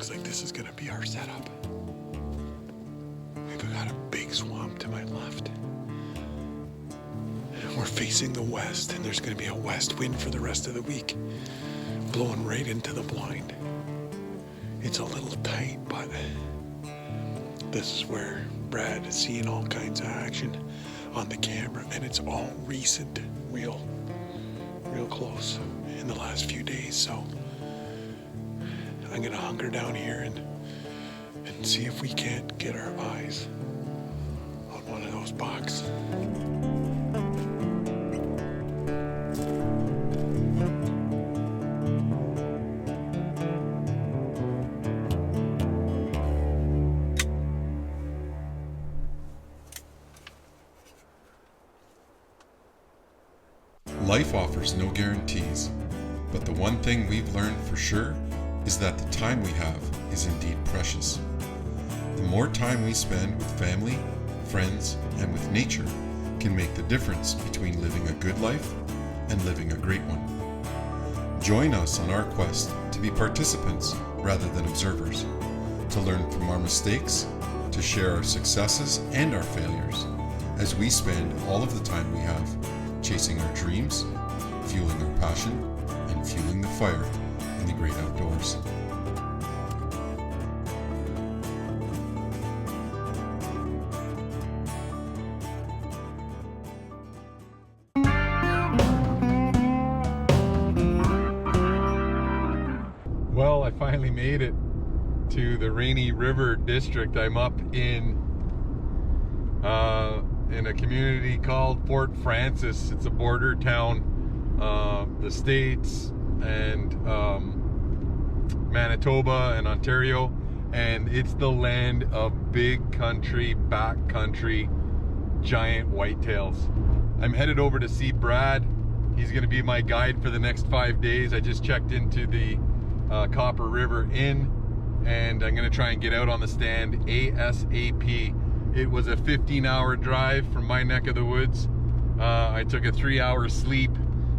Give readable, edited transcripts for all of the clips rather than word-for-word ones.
looks like this is going to be our setup. We've got a big swamp to my left. We're facing the west, and there's going to be a west wind for the rest of the week, blowing right into the blind. It's a little tight, but this is where Brad is seeing all kinds of action on the camera, and it's all recent, real close in the last few days. So I'm going to hunker down here and see if we can't get our eyes on one of those bucks. Life offers no guarantees, but the one thing we've learned for sure is that the time we have is indeed precious. The more time we spend with family, friends, and with nature can make the difference between living a good life and living a great one. Join us on our quest to be participants rather than observers, to learn from our mistakes, to share our successes and our failures, as we spend all of the time we have chasing our dreams, fueling our passion, and fueling the fire in the great outdoors. Well, I finally made it to the Rainy River District. I'm up in a community called Fort Francis. It's a border town, the States and Manitoba and Ontario, and it's the land of big country, backcountry, giant whitetails. I'm headed over to see Brad. He's going to be my guide for the next 5 days. I just checked into the Copper River Inn, and I'm going to try and get out on the stand ASAP. It was a 15-hour drive from my neck of the woods. I took a 3-hour sleep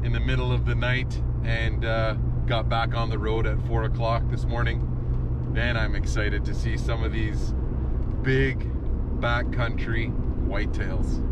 in the middle of the night and got back on the road at 4 o'clock this morning. And I'm excited to see some of these big backcountry whitetails.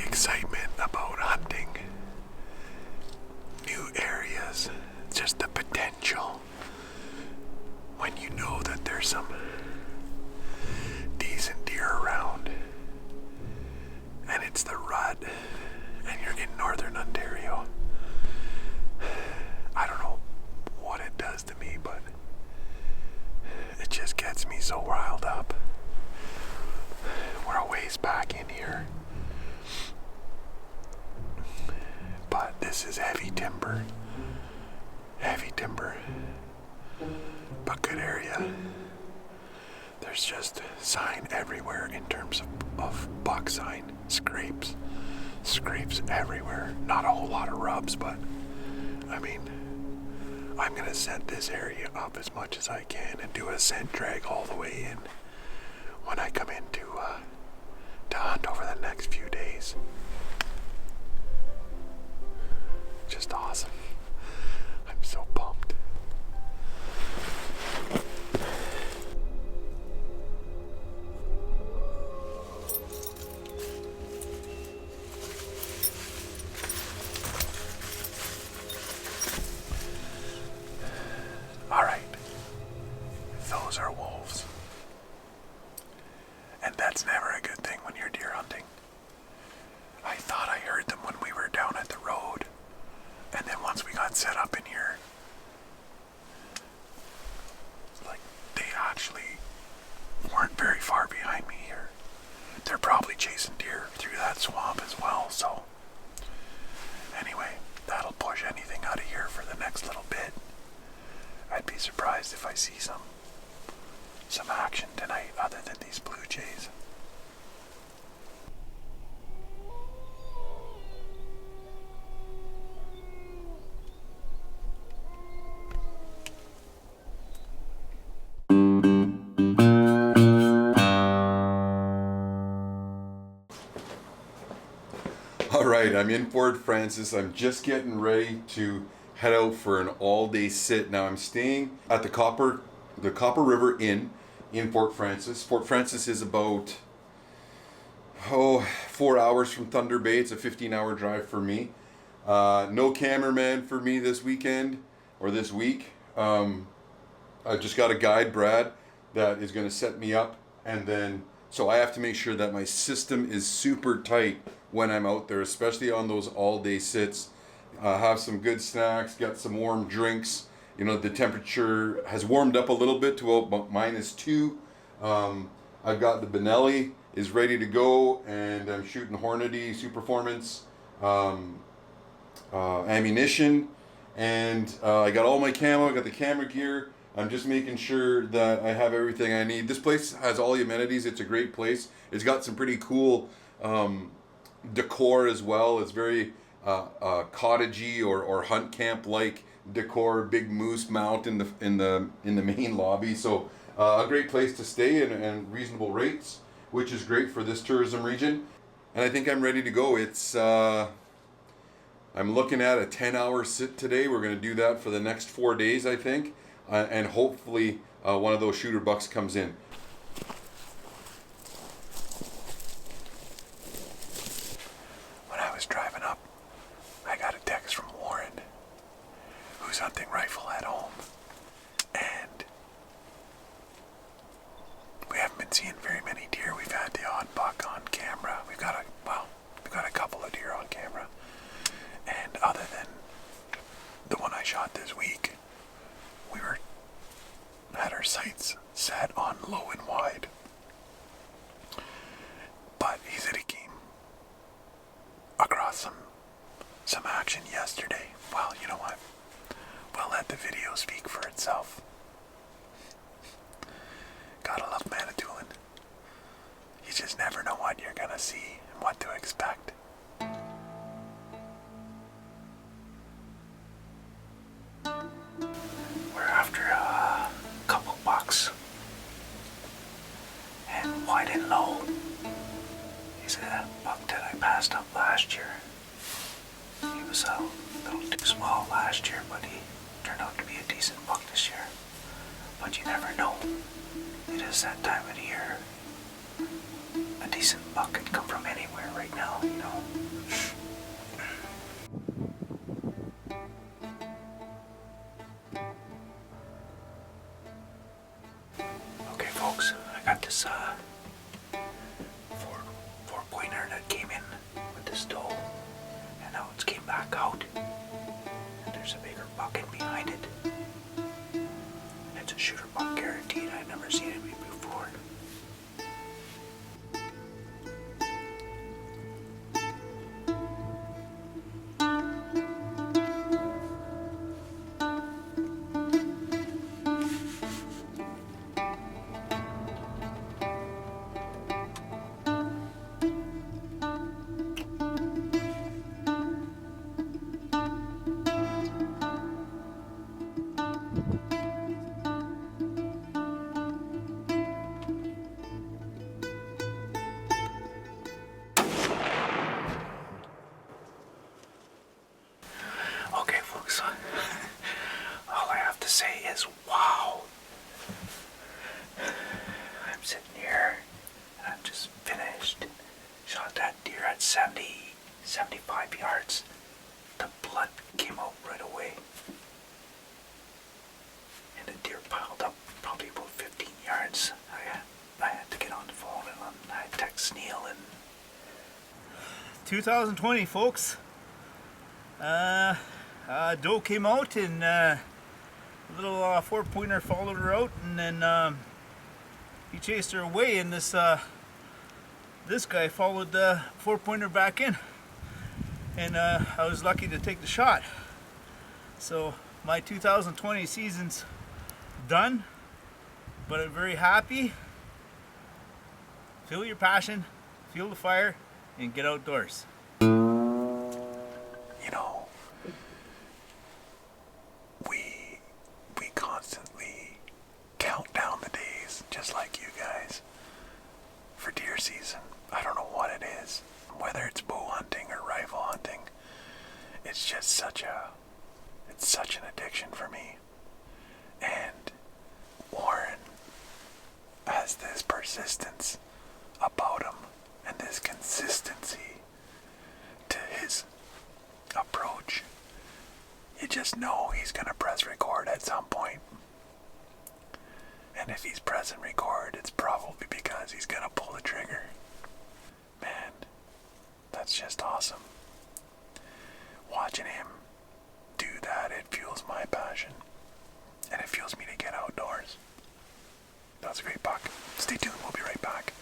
Excitement about hunting new areas, just the potential when you know that there's some decent deer around, and it's the rut, and you're in northern Ontario. I don't know what it does to me, but it just gets me so riled up. We're a ways back in here, but this is heavy timber, but good area. There's just sign everywhere in terms of buck sign, scrapes everywhere. Not a whole lot of rubs, but I mean, I'm gonna set this area up as much as I can and do a scent drag all the way in when I come in to hunt over the next few days. Just awesome. I'm so pumped. All right. Those are wolves. And that's never a good thing when you're deer hunting. I thought I heard them when we were down at the road. And then once we got set up in here, like, they actually weren't very far behind me here. They're probably chasing deer through that swamp as well, so anyway, that'll push anything out of here for the next little bit. I'd be surprised if I see some action tonight other than these blue jays. All right, I'm in Fort Francis. I'm just getting ready to head out for an all-day sit. Now I'm staying at the Copper River Inn in Fort Francis. Fort Francis is about 4 hours from Thunder Bay. It's a 15-hour drive for me. No cameraman for me this weekend or this week. I just got a guide, Brad, that is going to set me up, and then so I have to make sure that my system is super tight when I'm out there, especially on those all-day sits. Have some good snacks, get some warm drinks. You know, the temperature has warmed up a little bit to about -2. I've got the Benelli is ready to go, and I'm shooting Hornady Superformance ammunition, and I got all my camo, I got the camera gear. I'm just making sure that I have everything I need. This place has all the amenities. It's a great place. It's got some pretty cool decor as well. It's very cottagey or hunt camp like decor. Big moose mount in the main lobby. So a great place to stay and reasonable rates, which is great for this tourism region. And I think I'm ready to go. It's I'm looking at a 10-hour sit today. We're going to do that for the next 4 days, I think. And hopefully one of those shooter bucks comes in. When I was driving up, I got a text from Warren, who's hunting rifle at home, and we haven't been seeing very many deer. We've had the odd buck on camera. We've got a couple of deer on camera, and other than the one I shot this week, we had our sights set on low and wide. But he said he came across some action yesterday. Well, you know what? We'll let the video speak for itself. Gotta love Manitoulin. You just never know what you're gonna see and what to expect. We're after a couple bucks, and wide and low. He's a buck that I passed up last year. He was a little too small last year, but he turned out to be a decent buck this year. But you never know. It is that time of the year. A decent buck could come from anywhere right now, you know. Okay, folks, I got this four-pointer that came in with this doe, and now it's came back out, and there's a bigger buck in behind it. It's a shooter buck guaranteed. I've never seen it before. Okay, folks, all I have to say is wow. I'm sitting here and I've just finished. Shot that deer at 75 yards. The blood came out right away. And the deer piled up probably about 15 yards. I had to get on the phone and I text Neil and 2020, folks. Doe came out and a little four-pointer followed her out, and then he chased her away, and this guy followed the four-pointer back in, and I was lucky to take the shot. So my 2020 season's done, but I'm very happy. Feel your passion, feel the fire, and get outdoors. you know, we constantly count down the days, just like you guys, for deer season. I don't know what it is. whether it's bow hunting or rifle hunting, it's just such an addiction for me. And Warren has this persistence about him and this consistency to his approach. You just know he's gonna press record at some point. And if he's pressing record, it's probably because he's gonna pull the trigger. Man, that's just awesome. Watching him do that, it fuels my passion. And it fuels me to get outdoors. That was a great buck. Stay tuned, we'll be right back.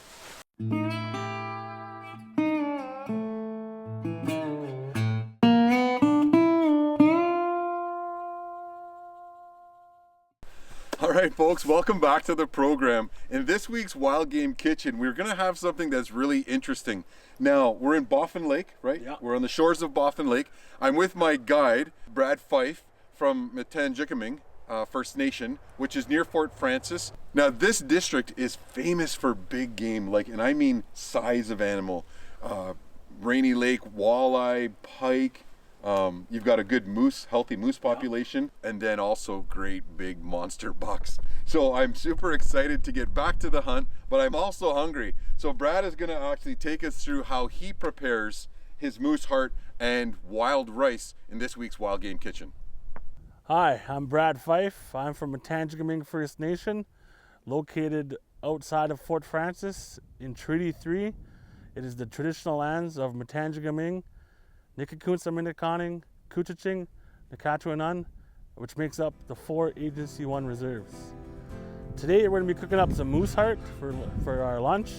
All right, folks, welcome back to the program. In this week's Wild Game Kitchen, we're going to have something that's really interesting. Now, we're in Boffin Lake, right? Yeah. We're on the shores of Boffin Lake. I'm with my guide, Brad Fife from Metanjicaming First Nation, which is near Fort Francis. Now, this district is famous for big game, and I mean size of animal. Rainy Lake, walleye, pike. You've got a good healthy moose population, and then also great big monster bucks. So I'm super excited to get back to the hunt, but I'm also hungry. So Brad is going to actually take us through how he prepares his moose heart and wild rice in this week's Wild Game Kitchen. Hi, I'm Brad Fife. I'm from Metanjicaming First Nation, located outside of Fort Francis in Treaty 3. It is the traditional lands of Metanjicaming, Nikakunsa-Minikaning, Kuchiching, Nakatuanan, which makes up the 4 Agency 1 reserves. Today we're going to be cooking up some moose heart for our lunch.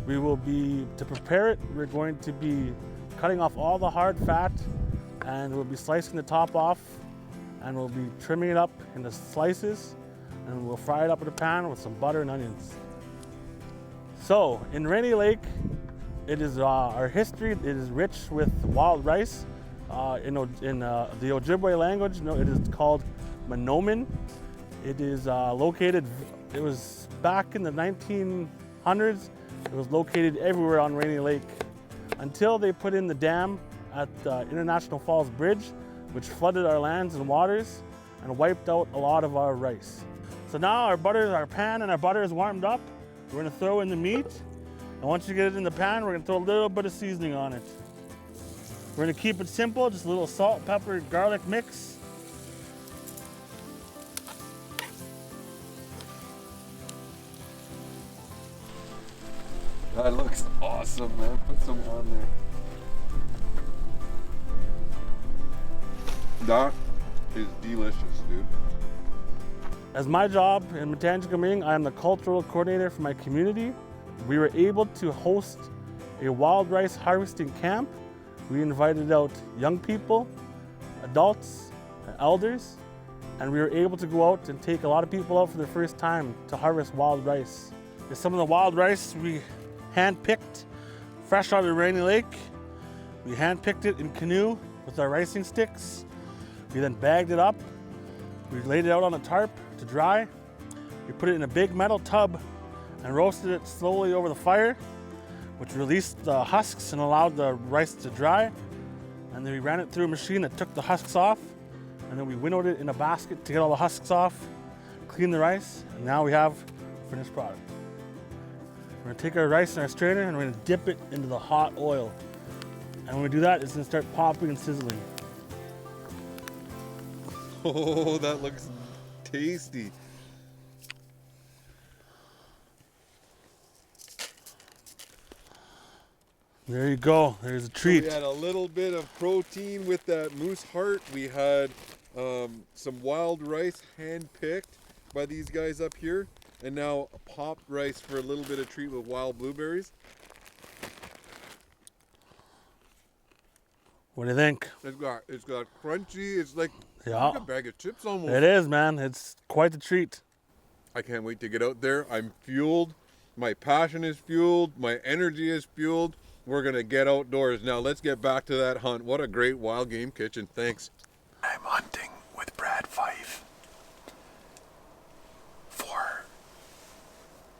To prepare it, we're going to be cutting off all the hard fat, and we'll be slicing the top off, and we'll be trimming it up into slices, and we'll fry it up in a pan with some butter and onions. So, in Rainy Lake, it is our history. It is rich with wild rice. In the Ojibwe language, it is called Manomin. It is located. It was back in the 1900s. It was located everywhere on Rainy Lake until they put in the dam at the International Falls Bridge, which flooded our lands and waters and wiped out a lot of our rice. So now our pan and our butter is warmed up. We're going to throw in the meat. And once you get it in the pan, we're going to throw a little bit of seasoning on it. We're going to keep it simple, just a little salt, pepper, garlic mix. That looks awesome, man. Put some on there. That is delicious, dude. As my job in Metanjicaming, I am the cultural coordinator for my community. We were able to host a wild rice harvesting camp. We invited out young people, adults, and elders, and we were able to go out and take a lot of people out for the first time to harvest wild rice. There's some of the wild rice we hand-picked fresh out of Rainy Lake. We hand-picked it in canoe with our ricing sticks. We then bagged it up. We laid it out on a tarp to dry. We put it in a big metal tub and roasted it slowly over the fire, which released the husks and allowed the rice to dry. And then we ran it through a machine that took the husks off, and then we winnowed it in a basket to get all the husks off, clean the rice, and now we have finished product. We're gonna take our rice in our strainer and we're gonna dip it into the hot oil. And when we do that, it's gonna start popping and sizzling. Oh, that looks tasty. There you go, there's a treat. So we had a little bit of protein with that moose heart. We had some wild rice hand-picked by these guys up here. And now popped rice for a little bit of treat with wild blueberries. What do you think? It's got crunchy, it's like Yeah. a bag of chips almost. It is, man. It's quite the treat. I can't wait to get out there. I'm fueled. My passion is fueled. My energy is fueled. We're going to get outdoors. Now let's get back to that hunt. What a great Wild Game Kitchen. Thanks. I'm hunting with Brad Fife for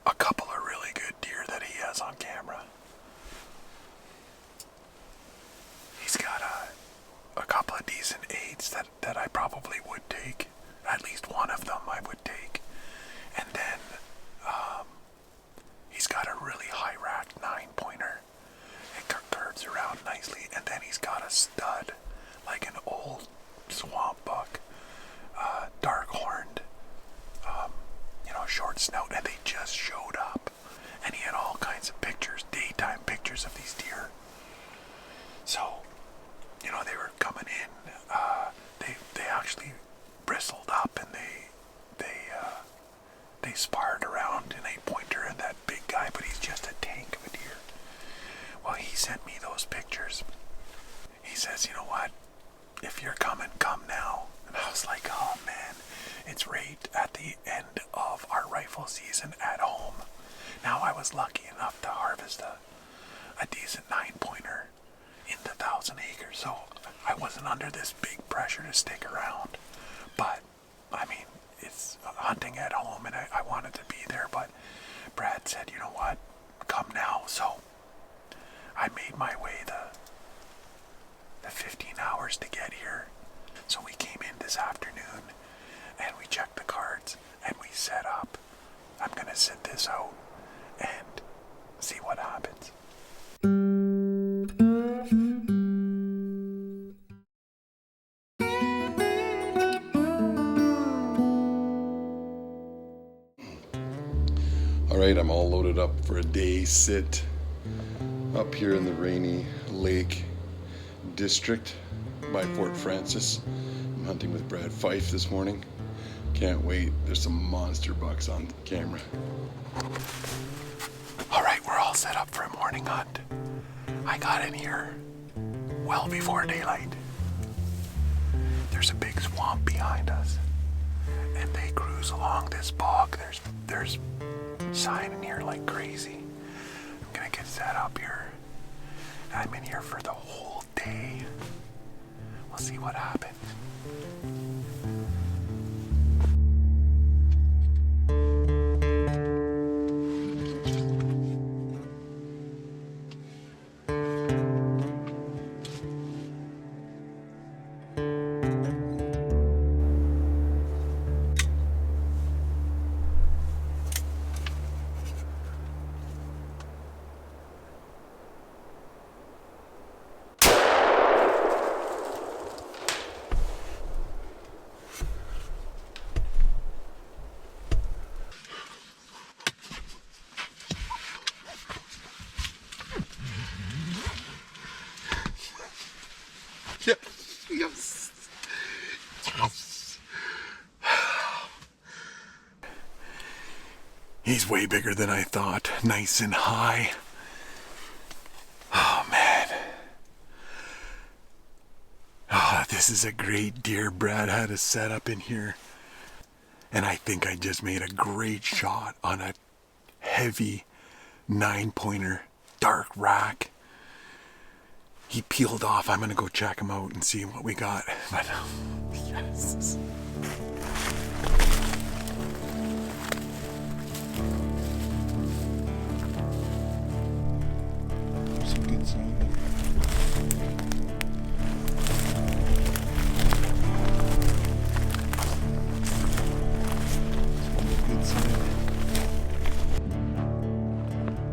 a couple of really good deer that he has on camera. bucks that I probably would take. At least one of them I would take. And then he's got a really high rack 9-pointer. It curves around nicely. And then he's got a stud, like an old swamp buck, dark horned, short snout. And they just showed up. And he had all kinds of pictures, daytime pictures of these deer. So, they were coming in. They actually bristled up, and they sparred around an 8-pointer and that big guy, but he's just a tank of a deer. Well, he sent me those pictures. He says, you know what? If you're coming, come now. And I was like, oh man, it's right at the end of our rifle season at home. Now I was lucky enough to harvest a decent 9-pointer in the 1,000 acres, so I wasn't under this big pressure to stick around. But I mean, it's hunting at home, and I wanted to be there. But Brad said, you know what, come now. So I made my way the 15 hours to get here. So we came in this afternoon, and we checked the cards, and we set up. I'm gonna sit this out and see what happens. All right, I'm all loaded up for a day sit up here in the Rainy Lake District by Fort Francis. I'm hunting with Brad Fife this morning. Can't wait. There's some monster bucks on camera. All right, we're all set up for a morning hunt. I got in here well before daylight. There's a big swamp behind us, and they cruise along this bog. There's sign in here like crazy. I'm gonna get set up here. I'm in here for the whole day. We'll see what happens. Yes. He's way bigger than I thought. Nice and high. Oh man. Oh, this is a great deer Brad had us set up in here. And I think I just made a great shot on a heavy 9-pointer, dark rack. He peeled off. I'm gonna go check him out and see what we got. But yes. Some good sign.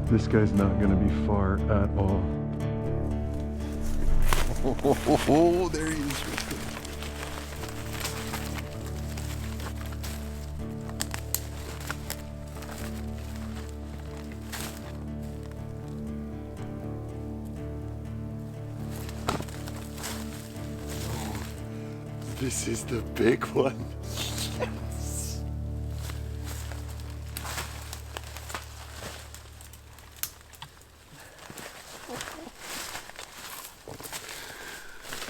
This guy's not gonna be far at all. Oh, there he is. This is the big one. Yes.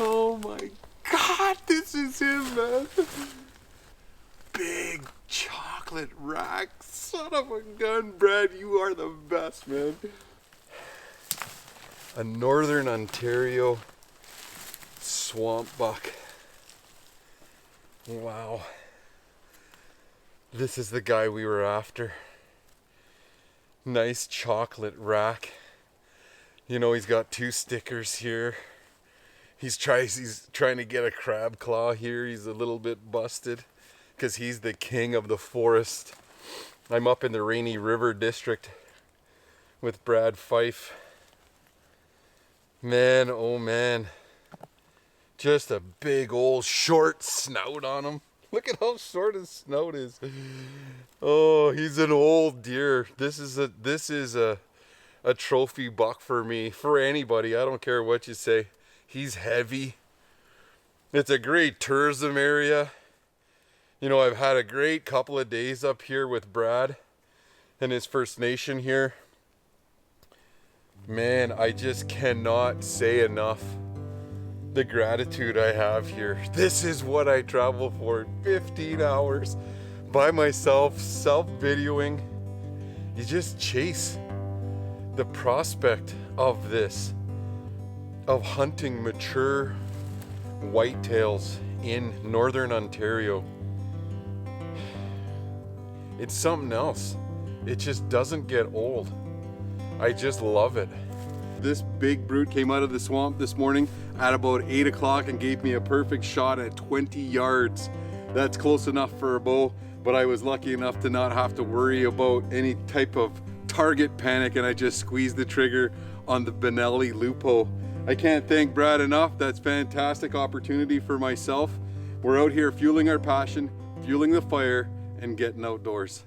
Oh my God, this is him, man. Big chocolate rack. Son of a gun, Brad. You are the best, man. A Northern Ontario swamp buck. Wow. This is the guy we were after. Nice chocolate rack. You know, he's got 2 stickers here. He's trying to get a crab claw here. He's a little bit busted because he's the king of the forest. I'm up in the Rainy River district with Brad Fife. Man, oh man. Just a big old short snout on him. Look at how short his snout is. Oh, he's an old deer. This is a trophy buck for me, for anybody. I don't care what you say. He's heavy. It's a great tourism area. You know, I've had a great couple of days up here with Brad and his First Nation here. Man, I just cannot say enough the gratitude I have here. This is what I travel for, 15 hours by myself, self-videoing. You just chase the prospect of this, of hunting mature whitetails in northern Ontario. It's something else. It just doesn't get old. I just love it. This big brute came out of the swamp this morning at about 8 o'clock and gave me a perfect shot at 20 yards. That's close enough for a bow, but I was lucky enough to not have to worry about any type of target panic, and I just squeezed the trigger on the Benelli Lupo. I can't thank Brad enough. That's fantastic opportunity for myself. We're out here fueling our passion, fueling the fire, and getting outdoors.